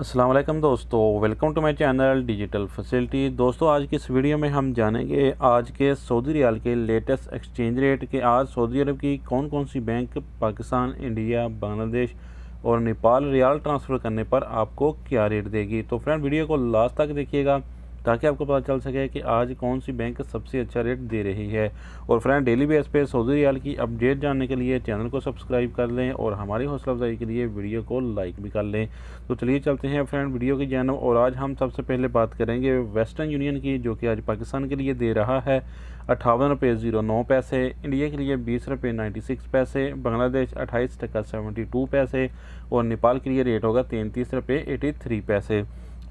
अस्सलाम वालेकुम दोस्तों, welcome to my channel digital facility. दोस्तों, आज की इस वीडियो में हम जानेंगे आज के सऊदी रियाल के लेटेस्ट एक्सचेंज रेट के। आज सऊदी अरब की कौन कौन सी बैंक पाकिस्तान, इंडिया, बांग्लादेश और नेपाल रियाल ट्रांसफ़र करने पर आपको क्या रेट देगी। तो फ्रेंड, वीडियो को लास्ट तक देखिएगा ताकि आपको पता चल सके कि आज कौन सी बैंक सबसे अच्छा रेट दे रही है। और फ्रेंड, डेली बेस पे सऊदी रियाल की अपडेट जानने के लिए चैनल को सब्सक्राइब कर लें और हमारी हौसला अफजाई के लिए वीडियो को लाइक भी कर लें। तो चलिए चलते हैं फ्रेंड वीडियो की जानब। और आज हम सबसे पहले बात करेंगे वेस्टर्न यूनियन की, जो कि आज पाकिस्तान के लिए दे रहा है 58 रुपये 09 पैसे, इंडिया के लिए 20 रुपये 96 पैसे, बांग्लादेश 28 टका 72 पैसे और नेपाल के लिए रेट होगा 33 रुपये 83 पैसे।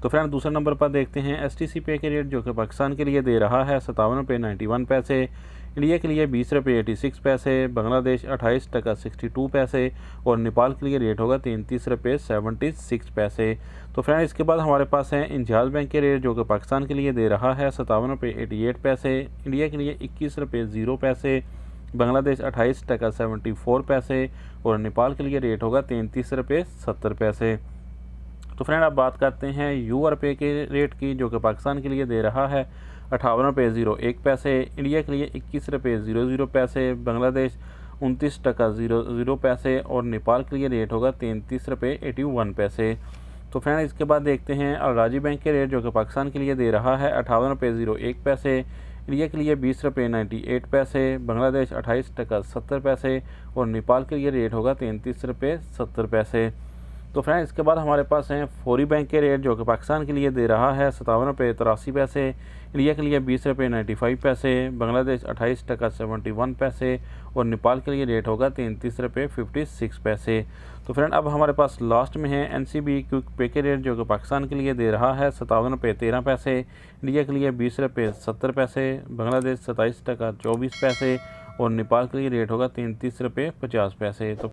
तो फ्रेंड, दूसरे नंबर पर देखते हैं STC पे के रेट, जो कि पाकिस्तान के लिए दे रहा है 57 रुपये 91 पैसे, इंडिया के लिए 20 रुपये 86 पैसे, बांग्लादेश 28 टका 62 पैसे और नेपाल के लिए रेट होगा 33 रुपये 76 पैसे। तो फ्रेंड, इसके बाद हमारे पास है इंजाज बैंक के रेट, जो कि पाकिस्तान के लिए दे रहा है 57 रुपये 88 पैसे, इंडिया के लिए 21 रुपये 0 पैसे, बांग्लादेश 28 टका 74 पैसे और नेपाल के लिए रेट होगा 33 रुपये 70 पैसे। तो फ्रेंड, अब बात करते हैं UR पे के रेट की, जो कि पाकिस्तान के लिए दे रहा है 58 रुपये 01 पैसे, इंडिया के लिए 21 रुपये 00 पैसे, बांग्लादेश 29 टका 00 पैसे और नेपाल के लिए रेट होगा 33 रुपये 81 पैसे। तो फ्रेंड, इसके बाद देखते हैं अलराजी बैंक के रेट, जो कि पाकिस्तान के लिए दे रहा है 58 रुपये 01 पैसे, इंडिया के लिए 20 रुपये 98 पैसे, बांग्लादेश 28 टका 70 पैसे और नेपाल के लिए रेट होगा 33 रुपये 70 पैसे। तो फ्रेंड, इसके बाद हमारे पास हैं फौरी बैंक के रेट, जो कि पाकिस्तान के लिए दे रहा है 57 रुपये 83 पैसे, इंडिया के लिए 20 रुपये 95 पैसे, बांग्लादेश 28 टका 71 पैसे और नेपाल के लिए रेट होगा 33 रुपये 56 पैसे। तो फ्रेंड, अब हमारे पास लास्ट में है NCB क्विक पे के रेट, जो कि पाकिस्तान के लिए दे रहा है 57 रुपये 13 पैसे, इंडिया के लिए 20 रुपये 70 पैसे, बांग्लादेश 27 टका 24 पैसे और नेपाल के लिए रेट होगा 33 रुपये 50 पैसे। तो